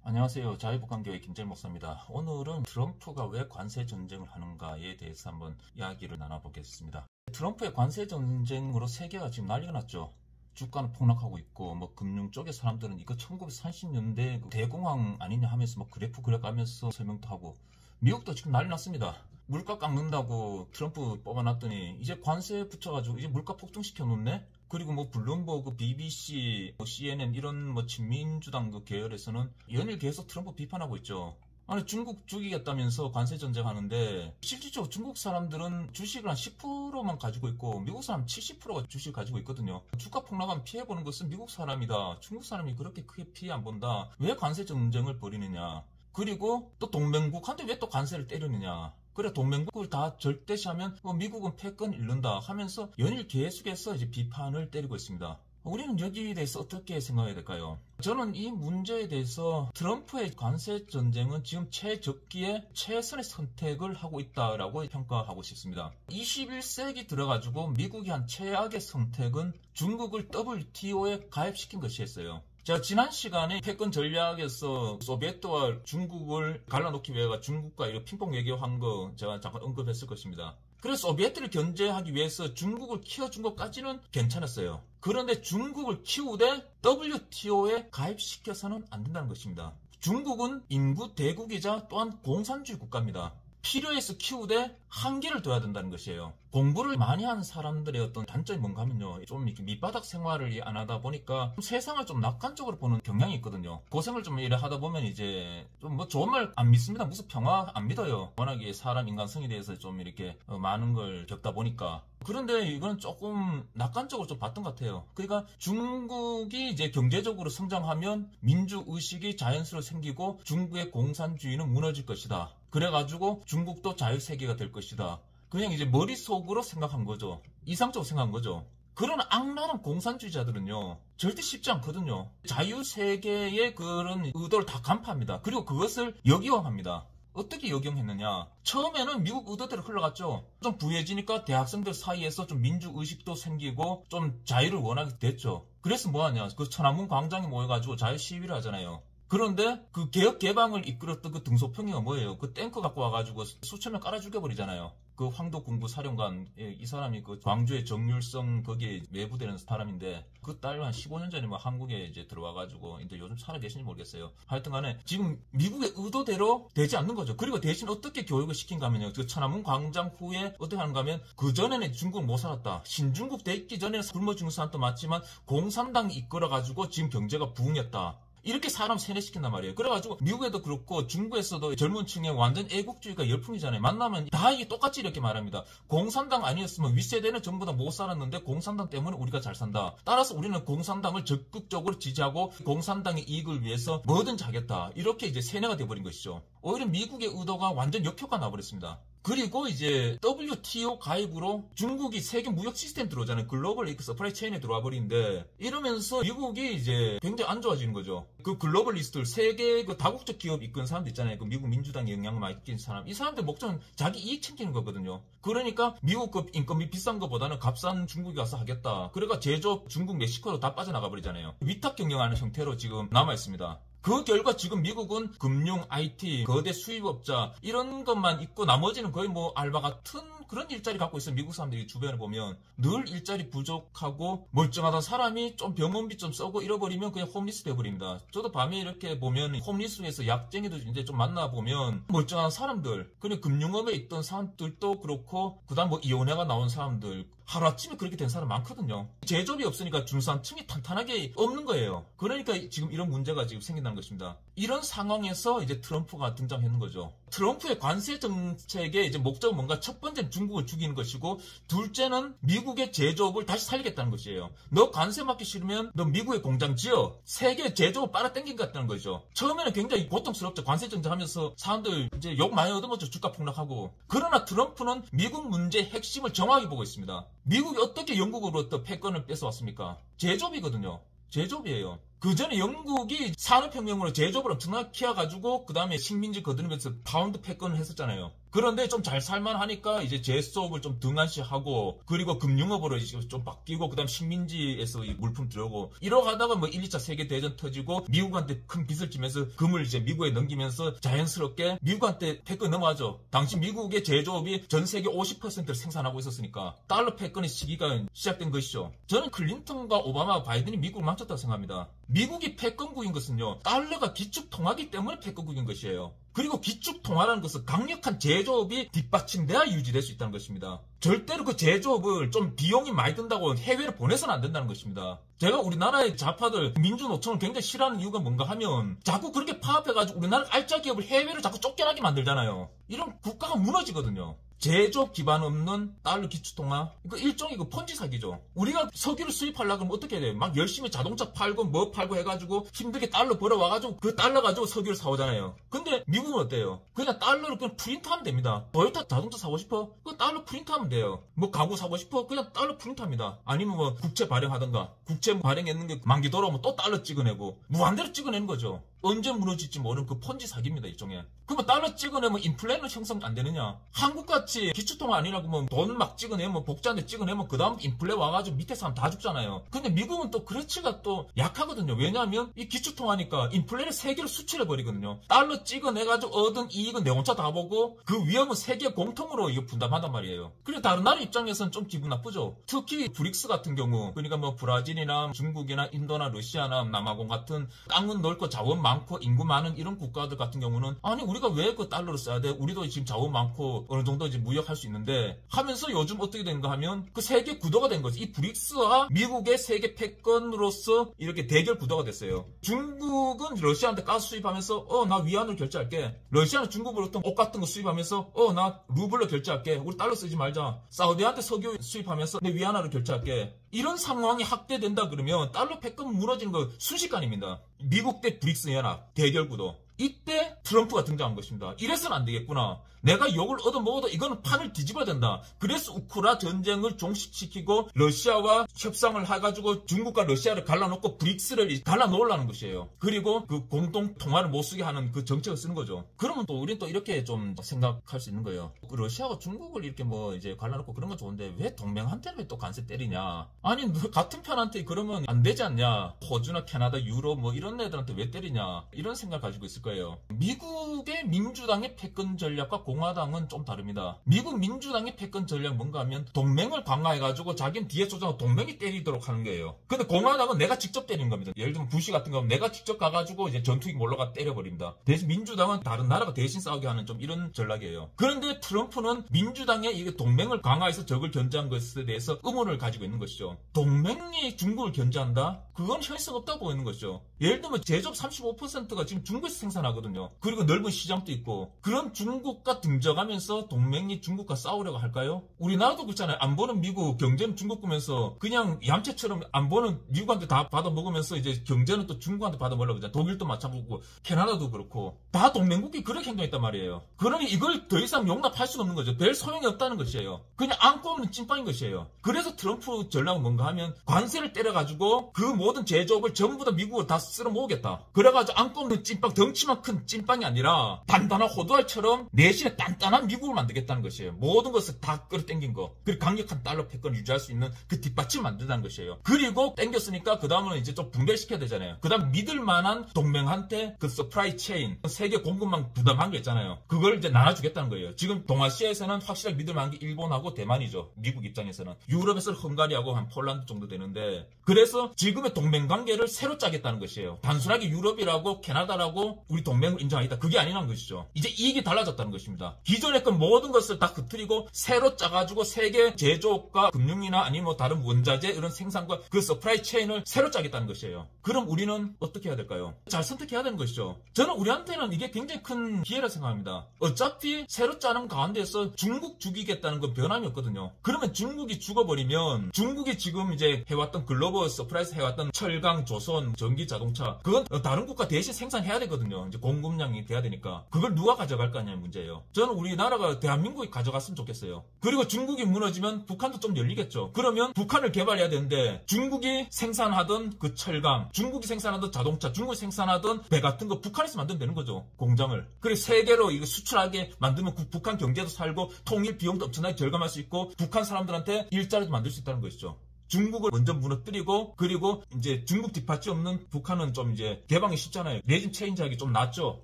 안녕하세요. 자유북한교회 김재일 목사입니다. 오늘은 트럼프가 왜 관세 전쟁을 하는가에 대해서 한번 이야기를 나눠보겠습니다. 트럼프의 관세 전쟁으로 세계가 지금 난리가 났죠. 주가는 폭락하고 있고, 금융 쪽의 사람들은 이거 1930년대 대공황 아니냐 하면서 그래프 그려가면서 설명도 하고, 미국도 지금 난리 났습니다. 물가 깎는다고 트럼프 뽑아놨더니 이제 관세 붙여가지고 이제 물가 폭등시켜 놓네? 그리고 블룸버그, BBC, CNN 이런 친민주당 계열에서는 연일 계속 트럼프 비판하고 있죠. 아니 중국 죽이겠다면서 관세 전쟁하는데 실질적으로 중국 사람들은 주식을 한 10%만 가지고 있고 미국 사람 70%가 주식을 가지고 있거든요. 주가 폭락하면 피해보는 것은 미국 사람이다. 중국 사람이 그렇게 크게 피해 안 본다. 왜 관세 전쟁을 벌이느냐. 그리고 또 동맹국한테 왜 또 관세를 때리느냐. 그래 동맹국을 다 절대시하면 미국은 패권 잃는다 하면서 연일 계속해서 이제 비판을 때리고 있습니다. 우리는 여기에 대해서 어떻게 생각해야 될까요? 저는 이 문제에 대해서 트럼프의 관세 전쟁은 지금 최적기에 최선의 선택을 하고 있다라고 평가하고 싶습니다. 21세기 들어가지고 미국이 한 최악의 선택은 중국을 WTO에 가입시킨 것이었어요. 제가 지난 시간에 패권 전략에서 소비에트와 중국을 갈라놓기 위해서 중국과 이렇게 핑퐁 외교한 거 제가 잠깐 언급했을 것입니다. 그래서 소비에트를 견제하기 위해서 중국을 키워준 것까지는 괜찮았어요. 그런데 중국을 키우되 WTO에 가입시켜서는 안 된다는 것입니다. 중국은 인구 대국이자 또한 공산주의 국가입니다. 필요해서 키우되 한계를 둬야 된다는 것이에요. 공부를 많이 하는 사람들의 어떤 단점이 뭔가 하면요. 좀 이렇게 밑바닥 생활을 안 하다 보니까 세상을 좀 낙관적으로 보는 경향이 있거든요. 고생을 좀 이래 하다 보면 이제 좀 좋은 말 안 믿습니다. 무슨 평화 안 믿어요. 워낙에 사람 인간성에 대해서 좀 이렇게 많은 걸 겪다 보니까. 그런데 이건 조금 낙관적으로 좀 봤던 것 같아요. 그러니까 중국이 이제 경제적으로 성장하면 민주의식이 자연스레 생기고 중국의 공산주의는 무너질 것이다. 그래가지고 중국도 자유세계가 될 것이다. 그냥 이제 머릿속으로 생각한 거죠. 이상적으로 생각한 거죠. 그런 악랄한 공산주의자들은요, 절대 쉽지 않거든요. 자유세계의 그런 의도를 다 간파합니다. 그리고 그것을 역이용합니다. 어떻게 역이용했느냐. 처음에는 미국 의도대로 흘러갔죠. 좀 부해지니까 대학생들 사이에서 좀 민주의식도 생기고 좀 자유를 원하게 됐죠. 그래서 뭐하냐. 그 천안문 광장에 모여가지고 자유 시위를 하잖아요. 그런데 그 개혁 개방을 이끌었던 그 등소평이가 뭐예요? 그 탱크 갖고 와가지고 수천 명 깔아 죽여버리잖아요. 그 황도군부 사령관, 이 사람이 그 광주의 정률성 거기에 매부되는 사람인데 그 딸 한 15년 전에 한국에 이제 들어와가지고 이제 요즘 살아 계신지 모르겠어요. 하여튼 간에 지금 미국의 의도대로 되지 않는 거죠. 그리고 대신 어떻게 교육을 시킨가 하면요. 그 천안문 광장 후에 어떻게 하는가 하면 그전에는 중국을 못 살았다. 신중국 돼 있기 전에는 굶어 죽는 사람도 많지만 공산당이 이끌어가지고 지금 경제가 부흥했다. 이렇게 사람 세뇌시킨단 말이에요. 그래가지고 미국에도 그렇고 중국에서도 젊은 층에 완전 애국주의가 열풍이잖아요. 만나면 다 이게 똑같이 이렇게 말합니다. 공산당 아니었으면 윗세대는 전부 다 못 살았는데 공산당 때문에 우리가 잘 산다. 따라서 우리는 공산당을 적극적으로 지지하고 공산당의 이익을 위해서 뭐든지 하겠다. 이렇게 이제 세뇌가 돼버린 것이죠. 오히려 미국의 의도가 완전 역효과 나버렸습니다. 그리고 이제 WTO 가입으로 중국이 세계 무역 시스템 들어오잖아요. 글로벌 서프라이 체인에 들어와 버리는데 이러면서 미국이 이제 굉장히 안 좋아지는 거죠. 그 글로벌 리스트를 세계 그 다국적 기업 이끄는 사람들 있잖아요. 그 미국 민주당의 영향을 많이 끼친 사람. 이 사람들 목적은 자기 이익 챙기는 거거든요. 그러니까 미국 그 인건비 비싼 것보다는 값싼 중국에 가서 하겠다. 그러니까 제조업 중국 멕시코로 다 빠져나가 버리잖아요. 위탁 경영하는 형태로 지금 남아 있습니다. 그 결과 지금 미국은 금융, IT, 거대 수입업자 이런 것만 있고 나머지는 거의 알바 같은 그런 일자리 갖고 있어요. 미국 사람들이 주변을 보면 늘 일자리 부족하고 멀쩡하던 사람이 좀 병원비 좀 써고 잃어버리면 그냥 홈리스 돼버립니다. 저도 밤에 이렇게 보면 홈리스에서 약쟁이도 이제 좀 만나보면 멀쩡한 사람들, 그리고 금융업에 있던 사람들도 그렇고 그다음 이혼해가 나온 사람들 하루아침에 그렇게 된 사람 많거든요. 제조업이 없으니까 중산층이 탄탄하게 없는 거예요. 그러니까 지금 이런 문제가 지금 생긴다는 것입니다. 이런 상황에서 이제 트럼프가 등장했는 거죠. 트럼프의 관세 정책의 이제 목적은 뭔가 첫 번째는 중국을 죽이는 것이고 둘째는 미국의 제조업을 다시 살리겠다는 것이에요. 너 관세 받기 싫으면 너 미국의 공장 지어. 세계 제조업 빨아당기겠다는 거죠. 처음에는 굉장히 고통스럽죠. 관세 정책하면서 사람들 이제 욕 많이 얻어먹죠. 주가 폭락하고. 그러나 트럼프는 미국 문제의 핵심을 정확히 보고 있습니다. 미국이 어떻게 영국으로부터 패권을 뺏어왔습니까? 제조업이거든요. 제조업이에요. 그 전에 영국이 산업혁명으로 제조업을 엄청나게 키워가지고 그 다음에 식민지 거두면서 파운드 패권을 했었잖아요. 그런데 좀 잘 살만하니까 이제 제조업을 좀 등한시하고 그리고 금융업으로 이제 좀 바뀌고 그다음 식민지에서 이 물품 들어오고 이러가다가 뭐 1, 2차 세계대전 터지고 미국한테 큰 빚을 지면서 금을 이제 미국에 넘기면서 자연스럽게 미국한테 패권 넘어가죠. 당시 미국의 제조업이 전 세계 50%를 생산하고 있었으니까 달러 패권의 시기가 시작된 것이죠. 저는 클린턴과 오바마, 바이든이 미국을 망쳤다고 생각합니다. 미국이 패권국인 것은요, 달러가 기축통화기 때문에 패권국인 것이에요. 그리고 기축통화라는 것은 강력한 제조업이 뒷받침돼야 유지될 수 있다는 것입니다. 절대로 그 제조업을 좀 비용이 많이 든다고 해외로 보내서는 안 된다는 것입니다. 제가 우리나라의 좌파들 민주노총을 굉장히 싫어하는 이유가 뭔가 하면 자꾸 그렇게 파업해가지고 우리나라 알짜 기업을 해외로 자꾸 쫓겨나게 만들잖아요. 이런 국가가 무너지거든요. 제조업 기반 없는 달러 기축통화, 이거 일종의 그 폰지 사기죠. 우리가 석유를 수입하려고 하면 어떻게 해야 돼요? 막 열심히 자동차 팔고 뭐 팔고 해가지고 힘들게 달러 벌어와가지고 그 달러 가지고 석유를 사오잖아요. 근데 미국은 어때요? 그냥 달러를 그냥 프린트하면 됩니다. 토요타 자동차 사고 싶어? 그 달러 프린트하면 돼요. 뭐 가구 사고 싶어? 그냥 달러 프린트합니다. 아니면 뭐 국채 발행하던가, 국채 발행했는 게 만기 돌아오면 또 달러 찍어내고 무한대로 찍어내는 거죠. 언제 무너질지 모르는 그 폰지 사기입니다, 일종의. 그러면 달러 찍어내면 인플레는 형성 안 되느냐? 한국같이 기축통화 아니라고 뭐 돈 막 찍어내면 복자한테 찍어내면 그 다음 인플레 와가지고 밑에 사람 다 죽잖아요. 근데 미국은 또 그렇지가 또 약하거든요. 왜냐하면 이 기축통화니까 인플레를 세계로 수출해버리거든요. 달러 찍어내가지고 얻은 이익은 내 혼자 다 보고 그 위험은 세계 공통으로 이거 분담한단 말이에요. 그리고 다른 나라 입장에서는 좀 기분 나쁘죠. 특히 브릭스 같은 경우, 그러니까 뭐 브라질이나 중국이나 인도나 러시아나 남아공 같은 땅은 넓고 자원 많고 인구 많은 이런 국가들 같은 경우는 아니 우리가 왜 그 달러를 써야 돼? 우리도 지금 자원 많고 어느 정도 이제 무역할 수 있는데 하면서 요즘 어떻게 되는가 하면 그 세계 구도가 된 거지. 이 브릭스와 미국의 세계 패권으로서 이렇게 대결 구도가 됐어요. 중국은 러시아한테 가스 수입하면서 나 위안으로 결제할게. 러시아는 중국으로부터 옷 같은 거 수입하면서 나 루블로 결제할게. 우리 달러 쓰지 말자. 사우디한테 석유 수입하면서 내 위안화로 결제할게. 이런 상황이 확대된다 그러면 달러 패권 무너지는 거 순식간입니다. 미국 대 브릭스 연합 대결 구도. 이때 트럼프가 등장한 것입니다. 이래서는 안 되겠구나. 내가 욕을 얻어먹어도 이거는 판을 뒤집어야 된다. 그래서 우크라 전쟁을 종식시키고 러시아와 협상을 해가지고 중국과 러시아를 갈라놓고 브릭스를 갈라놓으려는 것이에요. 그리고 그 공동 통화를 못 쓰게 하는 그 정책을 쓰는 거죠. 그러면 또 우리는 또 이렇게 좀 생각할 수 있는 거예요. 그 러시아가 중국을 이렇게 뭐 이제 갈라놓고 그런 건 좋은데 왜 동맹한테는 왜 또 간세 때리냐? 아니 같은 편한테 그러면 안 되지 않냐? 호주나 캐나다, 유럽 뭐 이런 애들한테 왜 때리냐? 이런 생각을 가지고 있을 거예요. 미국의 민주당의 패권 전략과 공화당은 좀 다릅니다. 미국 민주당의 패권 전략 뭔가 하면 동맹을 강화해가지고 자기는 뒤에 쫓아서 동맹이 때리도록 하는 거예요. 근데 공화당은 내가 직접 때리는 겁니다. 예를 들면 부시 같은 경우는 내가 직접 가가지고 이제 전투기 몰러가 때려버립니다. 대신 민주당은 다른 나라가 대신 싸우게 하는 좀 이런 전략이에요. 그런데 트럼프는 민주당의 이게 동맹을 강화해서 적을 견제한 것에 대해서 의문을 가지고 있는 것이죠. 동맹이 중국을 견제한다? 그건 현실성 없다고 보이는 것이죠. 예를 들면 제조업 35%가 지금 중국에서 생산하거든요. 그리고 넓은 시장도 있고 그런 중국과 등적하면서 동맹이 중국과 싸우려고 할까요? 우리나라도 그렇잖아요. 안보는 미국, 경제는 중국 꾸면서 그냥 얌체처럼 안보는 미국한테 다 받아먹으면서 이제 경제는 또 중국한테 받아먹으려고 하잖아요. 독일도 마찬가지고 캐나다도 그렇고 다 동맹국이 그렇게 행동했단 말이에요. 그러니 이걸 더 이상 용납할 수는 없는 거죠. 별 소용이 없다는 것이에요. 그냥 안고 없는 찐빵인 것이에요. 그래서 트럼프 전략은 뭔가 하면 관세를 때려가지고 그 모든 제조업을 전부 다 미국으로 다 쓸어 모으겠다. 그래가지고 안고 없는 찐빵, 덩치만 큰 찐빵이 아니라 단단한 호두알처럼 내신에 단단한 미국을 만들겠다는 것이에요. 모든 것을 다 끌어당긴 거. 그리고 강력한 달러 패권을 유지할 수 있는 그 뒷받침 만든다는 것이에요. 그리고 땡겼으니까 그 다음은 이제 좀 분배시켜야 되잖아요. 그 다음 믿을 만한 동맹한테 그 서프라이 체인, 세계 공급망 부담한 게 있잖아요. 그걸 이제 나눠주겠다는 거예요. 지금 동아시아에서는 확실하게 믿을 만한 게 일본하고 대만이죠. 미국 입장에서는. 유럽에서는 헝가리하고 한 폴란드 정도 되는데 그래서 지금의 동맹 관계를 새로 짜겠다는 것이에요. 단순하게 유럽이라고 캐나다라고 우리 동맹을 인정하겠다. 그게 아니라는 것이죠. 이제 이익이 달라졌다는 것입니다. 기존의 그 모든 것을 다 흩트리고 새로 짜가지고 세계 제조업과 금융이나 아니면 뭐 다른 원자재 이런 생산과 그 서프라이 체인을 새로 짜겠다는 것이에요. 그럼 우리는 어떻게 해야 될까요? 잘 선택해야 되는 것이죠. 저는 우리한테는 이게 굉장히 큰 기회라 생각합니다. 어차피 새로 짜는 가운데서 중국 죽이겠다는 건 변함이 없거든요. 그러면 중국이 죽어버리면 중국이 지금 이제 해왔던 글로벌 서프라이즈 해왔던 철강, 조선, 전기, 자동차 그건 다른 국가 대신 생산해야 되거든요. 이제 공급량 대통령이 돼야 되니까 그걸 누가 가져갈 거냐는 문제예요. 저는 우리나라가 대한민국이 가져갔으면 좋겠어요. 그리고 중국이 무너지면 북한도 좀 열리겠죠. 그러면 북한을 개발해야 되는데 중국이 생산하던 그 철강, 중국이 생산하던 자동차, 중국이 생산하던 배 같은 거 북한에서 만들면 되는 거죠. 공장을. 그리고 세계로 이거 수출하게 만들면 북한 경제도 살고 통일 비용도 엄청나게 절감할 수 있고 북한 사람들한테 일자리도 만들 수 있다는 것이죠. 중국을 먼저 무너뜨리고 그리고 이제 중국 뒷받침 없는 북한은 좀 이제 개방이 쉽잖아요. 레짐 체인지하기 좀 낫죠.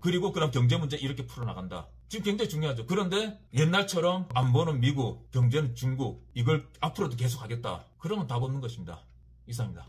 그리고 그럼 경제 문제 이렇게 풀어나간다. 지금 굉장히 중요하죠. 그런데 옛날처럼 안보는 미국, 경제는 중국 이걸 앞으로도 계속 하겠다. 그러면 답 없는 것입니다. 이상입니다.